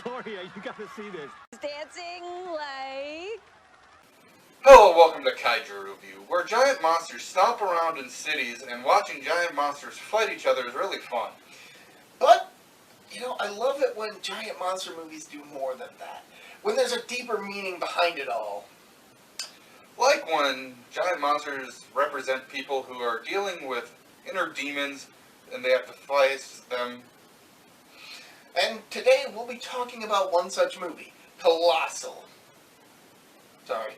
Gloria, you gotta see this. Dancing like... Hello, welcome to Kaiju Review, where giant monsters stomp around in cities and watching giant monsters fight each other is really fun. But, you know, I love it when giant monster movies do more than that. When there's a deeper meaning behind it all. Like when giant monsters represent people who are dealing with inner demons and they have to face them. And today we'll be talking about one such movie, Colossal. Sorry.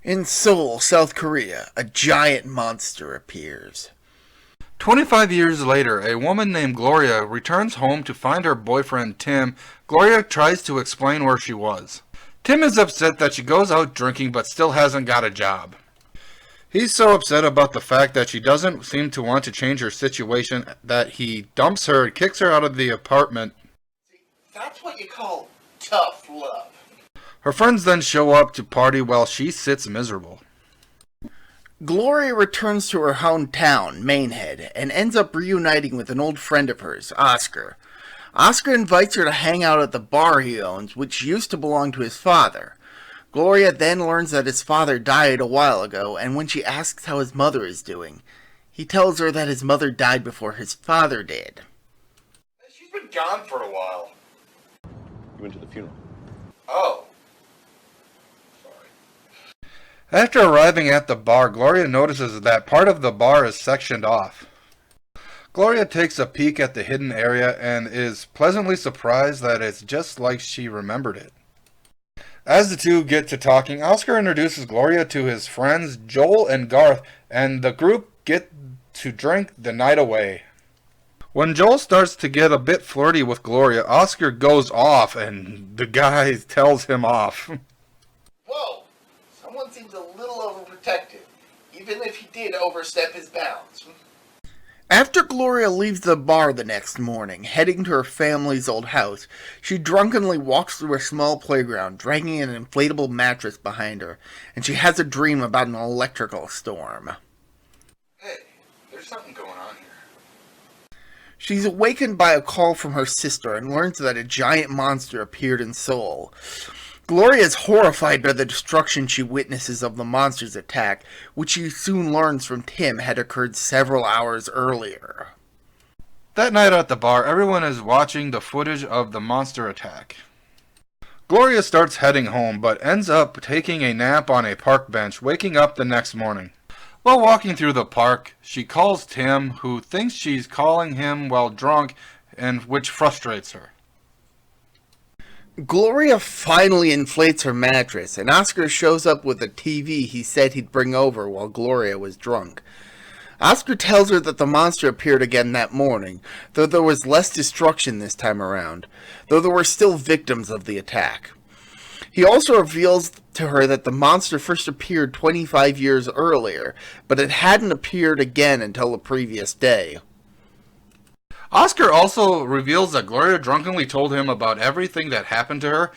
In Seoul, South Korea, a giant monster appears. 25 years later, a woman named Gloria returns home to find her boyfriend Tim. Gloria tries to explain where she was. Tim is upset that she goes out drinking but still hasn't got a job. He's so upset about the fact that she doesn't seem to want to change her situation that he dumps her and kicks her out of the apartment. See, that's what you call tough love. Her friends then show up to party while she sits miserable. Gloria returns to her hometown, Mainhead, and ends up reuniting with an old friend of hers, Oscar. Oscar invites her to hang out at the bar he owns, which used to belong to his father. Gloria then learns that his father died a while ago, and when she asks how his mother is doing, he tells her that his mother died before his father did. She's been gone for a while. You went to the funeral. Oh. After arriving at the bar, Gloria notices that part of the bar is sectioned off. Gloria takes a peek at the hidden area and is pleasantly surprised that it's just like she remembered it. As the two get to talking, Oscar introduces Gloria to his friends Joel and Garth, and the group get to drink the night away. When Joel starts to get a bit flirty with Gloria, Oscar goes off and the guy tells him off. Whoa! Someone seems a little overprotective, even if he did overstep his bounds. After Gloria leaves the bar the next morning, heading to her family's old house, she drunkenly walks through a small playground, dragging an inflatable mattress behind her, and she has a dream about an electrical storm. Hey, there's something going on here. She's awakened by a call from her sister and learns that a giant monster appeared in Seoul. Gloria is horrified by the destruction she witnesses of the monster's attack, which she soon learns from Tim had occurred several hours earlier. That night at the bar, everyone is watching the footage of the monster attack. Gloria starts heading home, but ends up taking a nap on a park bench, waking up the next morning. While walking through the park, she calls Tim, who thinks she's calling him while drunk, and which frustrates her. Gloria finally inflates her mattress, and Oscar shows up with a TV he said he'd bring over while Gloria was drunk. Oscar tells her that the monster appeared again that morning, though there was less destruction this time around, though there were still victims of the attack. He also reveals to her that the monster first appeared 25 years earlier, but it hadn't appeared again until the previous day. Oscar also reveals that Gloria drunkenly told him about everything that happened to her,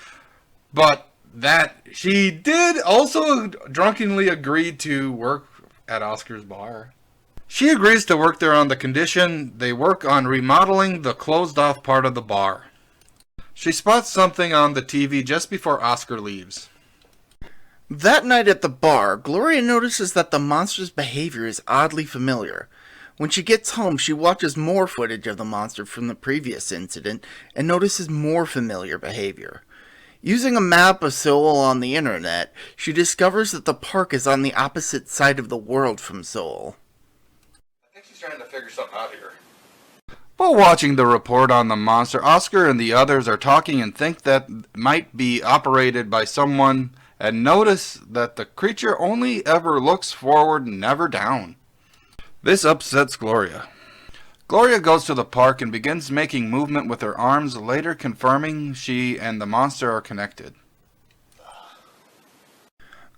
but that she did also drunkenly agree to work at Oscar's bar. She agrees to work there on the condition they work on remodeling the closed-off part of the bar. She spots something on the TV just before Oscar leaves. That night at the bar, Gloria notices that the monster's behavior is oddly familiar. When she gets home, she watches more footage of the monster from the previous incident and notices more familiar behavior. Using a map of Seoul on the internet, she discovers that the park is on the opposite side of the world from Seoul. I think she's trying to figure something out here. While watching the report on the monster, Oscar and the others are talking and think that it might be operated by someone, and notice that the creature only ever looks forward and never down. This upsets Gloria. Gloria goes to the park and begins making movement with her arms, later confirming she and the monster are connected.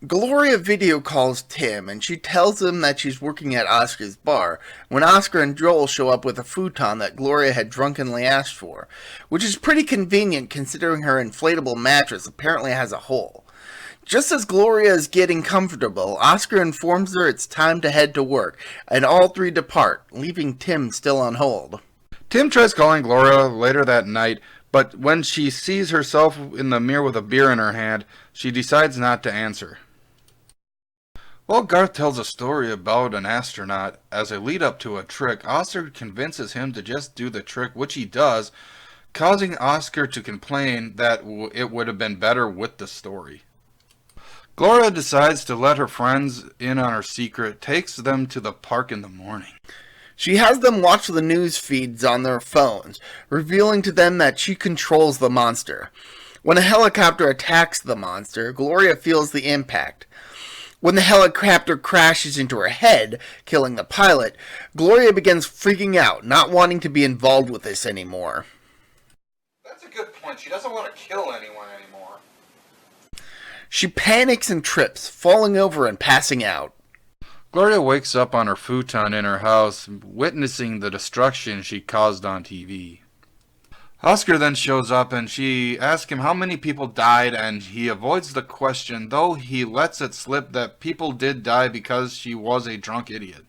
Gloria video calls Tim, and she tells him that she's working at Oscar's bar, when Oscar and Joel show up with a futon that Gloria had drunkenly asked for, which is pretty convenient considering her inflatable mattress apparently has a hole. Just as Gloria is getting comfortable, Oscar informs her it's time to head to work, and all three depart, leaving Tim still on hold. Tim tries calling Gloria later that night, but when she sees herself in the mirror with a beer in her hand, she decides not to answer. While Garth tells a story about an astronaut as a lead-up to a trick, Oscar convinces him to just do the trick, which he does, causing Oscar to complain that it would have been better with the story. Gloria decides to let her friends in on her secret, takes them to the park in the morning. She has them watch the news feeds on their phones, revealing to them that she controls the monster. When a helicopter attacks the monster, Gloria feels the impact. When the helicopter crashes into her head, killing the pilot, Gloria begins freaking out, not wanting to be involved with this anymore. That's a good point. She doesn't want to kill anyone anymore. She panics and trips, falling over and passing out. Gloria wakes up on her futon in her house, witnessing the destruction she caused on TV. Oscar then shows up and she asks him how many people died, and he avoids the question, though he lets it slip that people did die because she was a drunk idiot.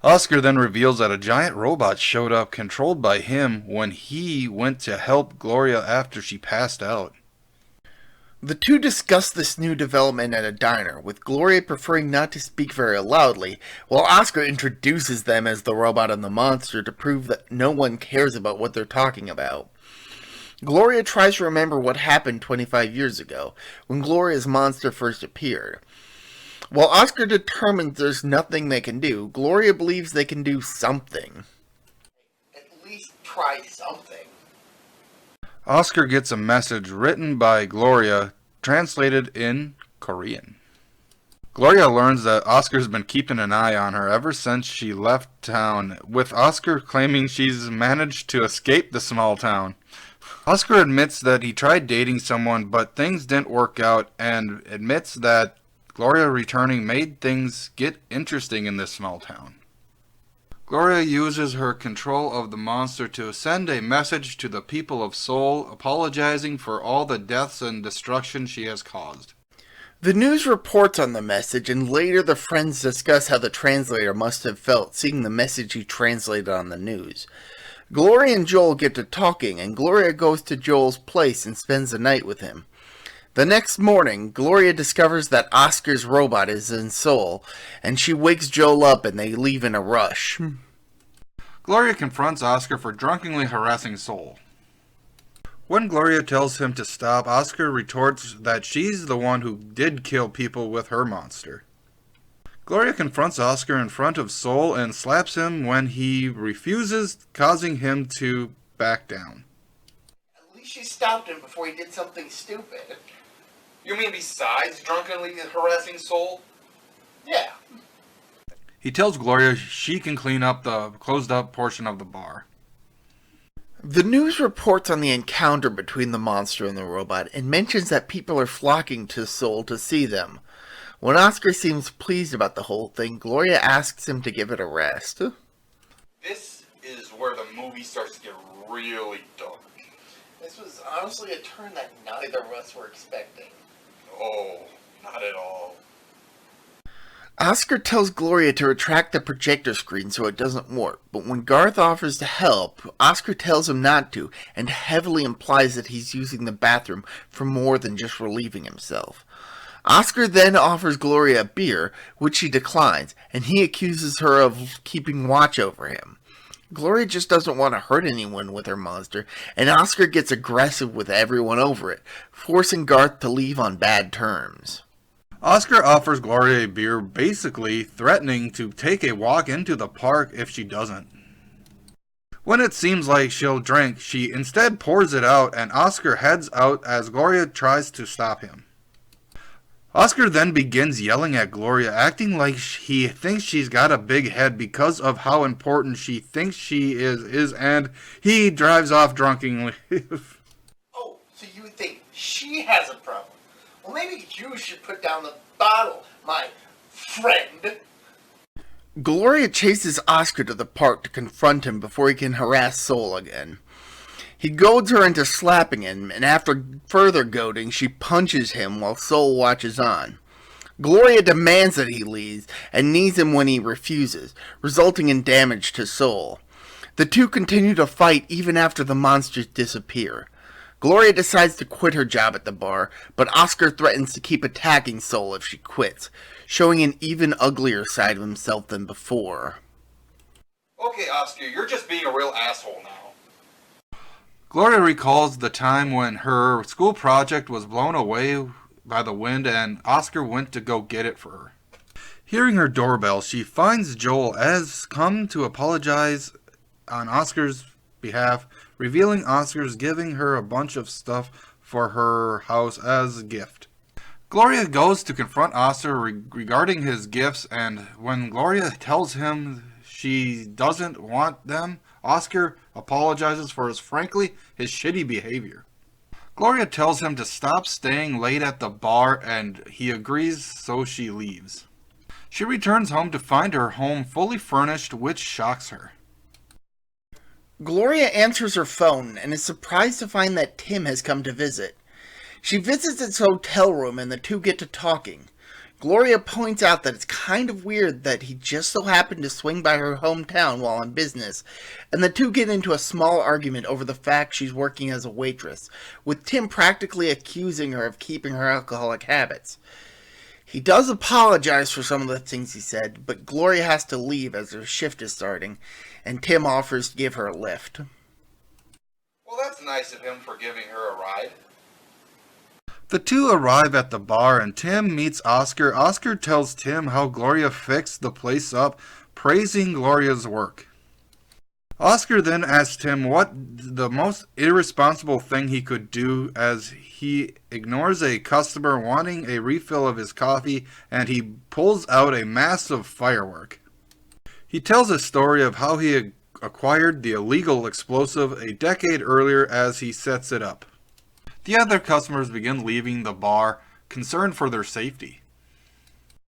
Oscar then reveals that a giant robot showed up controlled by him when he went to help Gloria after she passed out. The two discuss this new development at a diner, with Gloria preferring not to speak very loudly, while Oscar introduces them as the robot and the monster to prove that no one cares about what they're talking about. Gloria tries to remember what happened 25 years ago, when Gloria's monster first appeared. While Oscar determines there's nothing they can do, Gloria believes they can do something. At least try something. Oscar gets a message written by Gloria, translated in Korean. Gloria learns that Oscar's been keeping an eye on her ever since she left town, with Oscar claiming she's managed to escape the small town. Oscar admits that he tried dating someone, but things didn't work out, and admits that Gloria returning made things get interesting in this small town. Gloria uses her control of the monster to send a message to the people of Seoul, apologizing for all the deaths and destruction she has caused. The news reports on the message, and later the friends discuss how the translator must have felt seeing the message he translated on the news. Gloria and Joel get to talking, and Gloria goes to Joel's place and spends the night with him. The next morning, Gloria discovers that Oscar's robot is in Seoul, and she wakes Joel up and they leave in a rush. Gloria confronts Oscar for drunkenly harassing Seoul. When Gloria tells him to stop, Oscar retorts that she's the one who did kill people with her monster. Gloria confronts Oscar in front of Seoul and slaps him when he refuses, causing him to back down. At least she stopped him before he did something stupid. You mean besides drunkenly harassing Seoul? Yeah. He tells Gloria she can clean up the closed-up portion of the bar. The news reports on the encounter between the monster and the robot and mentions that people are flocking to Seoul to see them. When Oscar seems pleased about the whole thing, Gloria asks him to give it a rest. This is where the movie starts to get really dark. This was honestly a turn that neither of us were expecting. Oh, not at all. Oscar tells Gloria to retract the projector screen so it doesn't work, but when Garth offers to help, Oscar tells him not to, and heavily implies that he's using the bathroom for more than just relieving himself. Oscar then offers Gloria a beer, which she declines, and he accuses her of keeping watch over him. Gloria just doesn't want to hurt anyone with her monster, and Oscar gets aggressive with everyone over it, forcing Garth to leave on bad terms. Oscar offers Gloria a beer, basically threatening to take a walk into the park if she doesn't. When it seems like she'll drink, she instead pours it out, and Oscar heads out as Gloria tries to stop him. Oscar then begins yelling at Gloria, acting like he thinks she's got a big head because of how important she thinks she is, and he drives off drunkenly. Oh, so you think she has a problem? Well, maybe you should put down the bottle, my friend. Gloria chases Oscar to the park to confront him before he can harass Soul again. He goads her into slapping him, and after further goading, she punches him while Soul watches on. Gloria demands that he leaves, and knees him when he refuses, resulting in damage to Soul. The two continue to fight even after the monsters disappear. Gloria decides to quit her job at the bar, but Oscar threatens to keep attacking Soul if she quits, showing an even uglier side of himself than before. Okay, Oscar, you're just being a real asshole now. Gloria recalls the time when her school project was blown away by the wind and Oscar went to go get it for her. Hearing her doorbell, she finds Joel has come to apologize on Oscar's behalf, revealing Oscar's giving her a bunch of stuff for her house as a gift. Gloria goes to confront Oscar regarding his gifts, and when Gloria tells him she doesn't want them, Oscar apologizes for his shitty behavior. Gloria tells him to stop staying late at the bar, and he agrees, so she leaves. She returns home to find her home fully furnished, which shocks her. Gloria answers her phone and is surprised to find that Tim has come to visit. She visits his hotel room and the two get to talking. Gloria points out that it's kind of weird that he just so happened to swing by her hometown while on business, and the two get into a small argument over the fact she's working as a waitress, with Tim practically accusing her of keeping her alcoholic habits. He does apologize for some of the things he said, but Gloria has to leave as her shift is starting, and Tim offers to give her a lift. Well, that's nice of him for giving her a ride. The two arrive at the bar and Tim meets Oscar. Oscar tells Tim how Gloria fixed the place up, praising Gloria's work. Oscar then asks Tim what the most irresponsible thing he could do as he ignores a customer wanting a refill of his coffee and he pulls out a massive firework. He tells a story of how he acquired the illegal explosive a decade earlier as he sets it up. The other customers begin leaving the bar, concerned for their safety.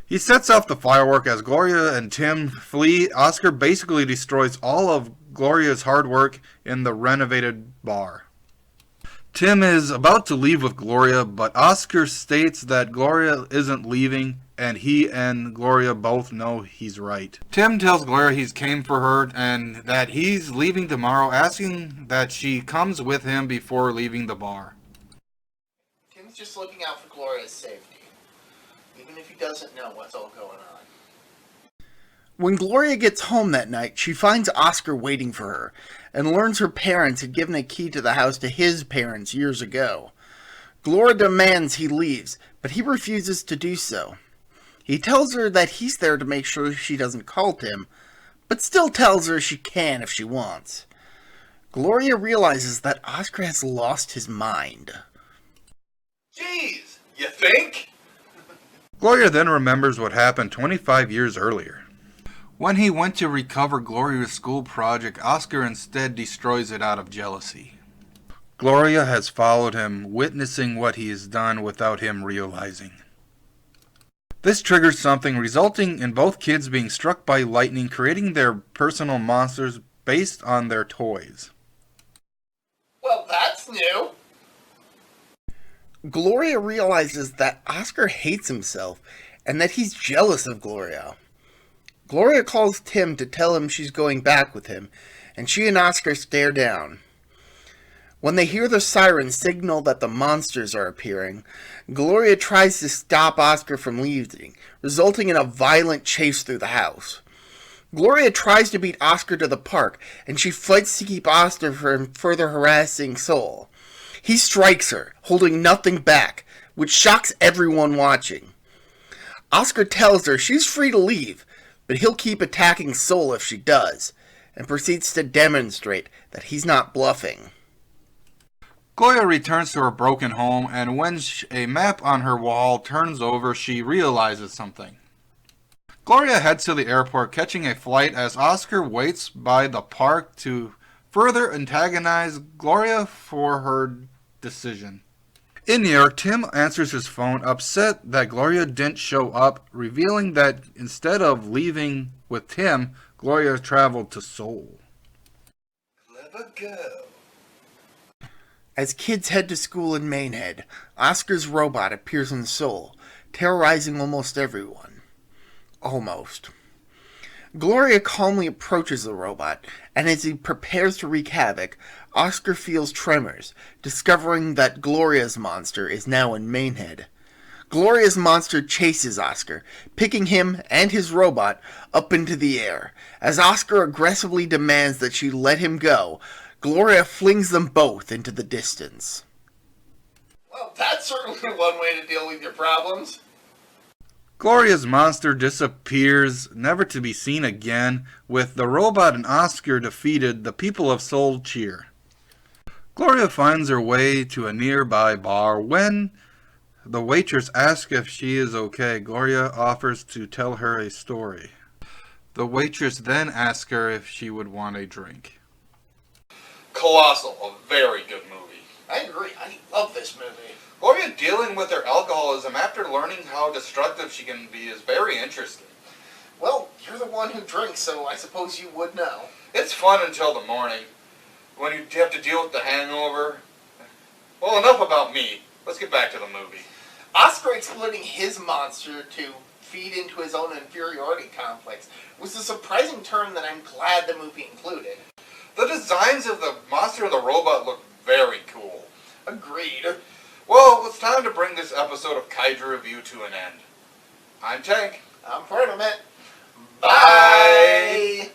He sets off the firework as Gloria and Tim flee. Oscar basically destroys all of Gloria's hard work in the renovated bar. Tim is about to leave with Gloria, but Oscar states that Gloria isn't leaving, and he and Gloria both know he's right. Tim tells Gloria he's came for her and that he's leaving tomorrow, asking that she comes with him before leaving the bar. Tim's just looking out for Gloria's safety, even if he doesn't know what's all going on. When Gloria gets home that night, she finds Oscar waiting for her, and learns her parents had given a key to the house to his parents years ago. Gloria demands he leaves, but he refuses to do so. He tells her that he's there to make sure she doesn't call Tim, but still tells her she can if she wants. Gloria realizes that Oscar has lost his mind. Jeez, you think? Gloria then remembers what happened 25 years earlier. When he went to recover Gloria's school project, Oscar instead destroys it out of jealousy. Gloria has followed him, witnessing what he has done without him realizing. This triggers something, resulting in both kids being struck by lightning, creating their personal monsters based on their toys. Well, that's new. Gloria realizes that Oscar hates himself and that he's jealous of Gloria. Gloria calls Tim to tell him she's going back with him, and she and Oscar stare down. When they hear the siren signal that the monsters are appearing, Gloria tries to stop Oscar from leaving, resulting in a violent chase through the house. Gloria tries to beat Oscar to the park, and she fights to keep Oscar from further harassing Soul. He strikes her, holding nothing back, which shocks everyone watching. Oscar tells her she's free to leave, but he'll keep attacking Soul if she does, and proceeds to demonstrate that he's not bluffing. Gloria returns to her broken home, and when a map on her wall turns over, she realizes something. Gloria heads to the airport, catching a flight as Oscar waits by the park to further antagonize Gloria for her decision. In New York, Tim answers his phone, upset that Gloria didn't show up, revealing that instead of leaving with Tim, Gloria traveled to Seoul. Clever girl. As kids head to school in Mainhead, Oscar's robot appears in Seoul, terrorizing almost everyone. Almost. Gloria calmly approaches the robot, and as he prepares to wreak havoc, Oscar feels tremors, discovering that Gloria's monster is now in Mainhead. Gloria's monster chases Oscar, picking him and his robot up into the air. As Oscar aggressively demands that she let him go, Gloria flings them both into the distance. Well, that's certainly one way to deal with your problems. Gloria's monster disappears, never to be seen again. With the robot and Oscar defeated, the people of Seoul cheer. Gloria finds her way to a nearby bar. When the waitress asks if she is okay, Gloria offers to tell her a story. The waitress then asks her if she would want a drink. Colossal, a very good movie. I agree. I love this movie. Gloria dealing with her alcoholism after learning how destructive she can be is very interesting. Well, you're the one who drinks, so I suppose you would know. It's fun until the morning, when you have to deal with the hangover. Well, enough about me. Let's get back to the movie. Oscar exploiting his monster to feed into his own inferiority complex was a surprising turn that I'm glad the movie included. The designs of the monster and the robot look very cool. Agreed. Well, it's time to bring this episode of Kaiju Review to an end. I'm Tank. I'm Fernamet. Bye!